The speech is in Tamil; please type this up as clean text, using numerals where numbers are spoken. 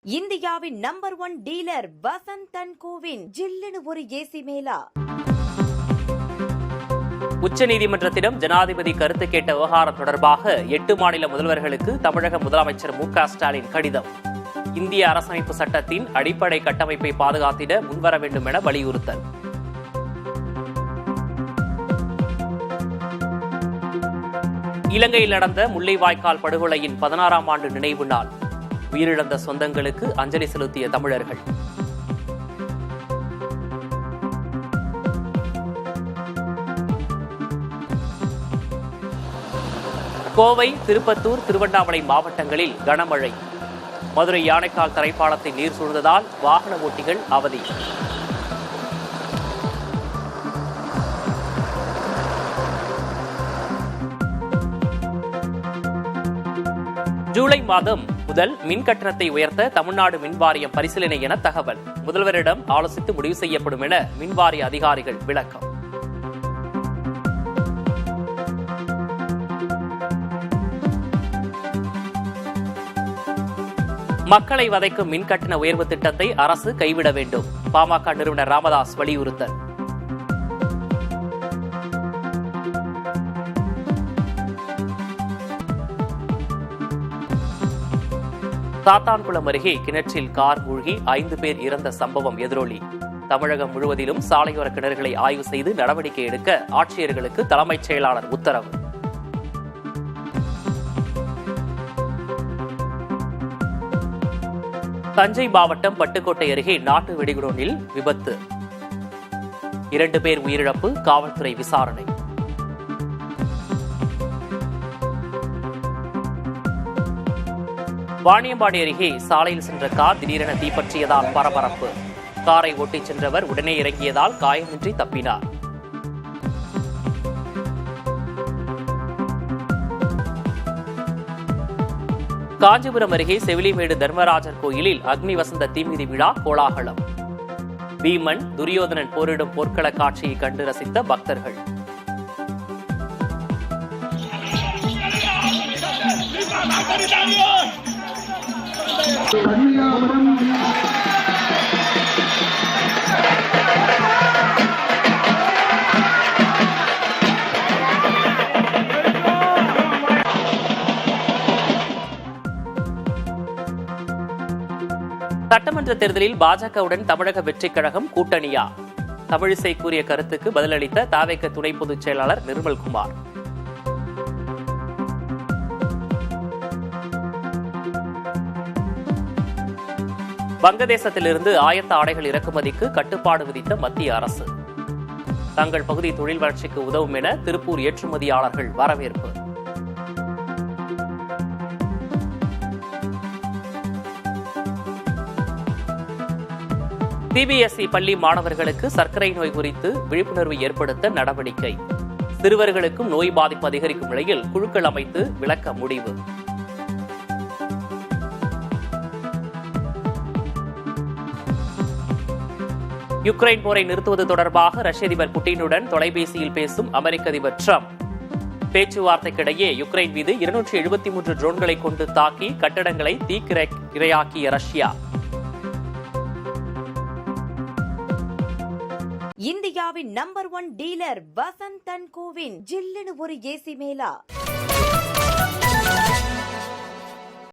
இந்தியாவின் number 1 dealer Vasanth and CoWIN ஜில்லுன்னு ஒரு ஏசி மேலா. உச்சநீதிமன்றத்திடம் ஜனாதிபதி கருத்து கேட்ட விவகாரம் தொடர்பாக 8 மாநில முதல்வர்களுக்கு தமிழக முதலமைச்சர் மு.க.ஸ்டாலின் கடிதம். இந்திய அரசமைப்பு சட்டத்தின் அடிப்படை கட்டமைப்பை பாதுகாத்திட முன்வர வேண்டும் என வலியுறுத்தல். இலங்கையில் நடந்த முள்ளிவாய்க்கால் படுகொலையின் 16ஆம் ஆண்டு நினைவு நாள். உயிரிழந்த சொந்தங்களுக்கு அஞ்சலி செலுத்திய தமிழர்கள். கோவை, திருப்பத்தூர், திருவண்ணாமலை மாவட்டங்களில் கனமழை. மதுரை யானைக்கால் தரைப்பாலத்தை நீர் சூழ்ந்ததால் வாகன ஓட்டிகள் அவதி. ஜூலை மாதம் முதல் மின் கட்டணத்தை உயர்த்த தமிழ்நாடு மின்வாரியம் பரிசீலனை என தகவல். முதல்வரிடம் ஆலோசித்து முடிவு செய்யப்படும் என மின்வாரிய அதிகாரிகள் விளக்கம். மக்களை வதைக்கும் மின் கட்டண உயர்வு திட்டத்தை அரசு கைவிட வேண்டும். பாமக நிறுவனர் ராமதாஸ் வலியுறுத்தல். சாத்தான்குளம் அருகே கிணற்றில் கார் மூழ்கி 5 பேர் இறந்த சம்பவம் எதிரொலி. தமிழகம் முழுவதிலும் சாலையோர கிணறுகளை ஆய்வு செய்து நடவடிக்கை எடுக்க ஆட்சியர்களுக்கு தலைமைச் செயலாளர் உத்தரவு. தஞ்சை மாவட்டம் பட்டுக்கோட்டை அருகே நாட்டு வெடிகுடோனில் விபத்து. 2 பேர் உயிரிழப்பு, காவல்துறை விசாரணை. வாணியம்பாடி அருகே சாலையில் சென்ற கார் திடீரென தீப்பற்றியதால் பரபரப்பு. காரை ஓட்டிச் சென்றவர் உடனே இறங்கியதால் காயமின்றி தப்பினார். காஞ்சிபுரம் அருகே செவிலிமேடு தர்மராஜர் கோயிலில் அக்னி வசந்த தீமிதி விழா கோலாகலம். பீமன், துரியோதனன் போரிடும் போர்க்கள காட்சியை கண்டு ரசித்த பக்தர்கள். சட்டமன்ற தேர்தலில் பாஜகவுடன் தமிழக வெற்றிக் கழகம் கூட்டணியா? தமிழிசை கூறிய கருத்துக்கு பதிலளித்த தவேக துணை பொதுச் செயலாளர் நிர்மல்குமார். வங்கதேசத்திலிருந்து ஆயத்த ஆடைகள் இறக்குமதிக்கு கட்டுப்பாடு விதித்த மத்திய அரசு. தங்கள் பகுதி தொழில் வளர்ச்சிக்கு உதவும் என திருப்பூர் ஏற்றுமதியாளர்கள் வரவேற்பு. சிபிஎஸ்இ பள்ளி மாணவர்களுக்கு சர்க்கரை நோய் குறித்து விழிப்புணர்வு ஏற்படுத்த நடவடிக்கை. சிறுவர்களுக்கும் நோய் பாதிப்பு அதிகரிக்கும் நிலையில் குழுக்கள் அமைத்து விளக்க முடிவு. யுக்ரைன் போரை நிறுத்துவது தொடர்பாக ரஷ்ய அதிபர் புட்டினுடன் தொலைபேசியில் பேசும் அமெரிக்க அதிபர் டிரம்ப். பேச்சுவார்த்தைக்கிடையே யுக்ரைன் மீது 273 ட்ரோன்களை கொண்டு தாக்கி கட்டடங்களை தீக்கிரையாக்கிய ரஷ்யா. இந்தியாவின் number 1 dealer Vasanth and CoWIN ஜில்லுன்னு ஒரு ஏசி மேலா.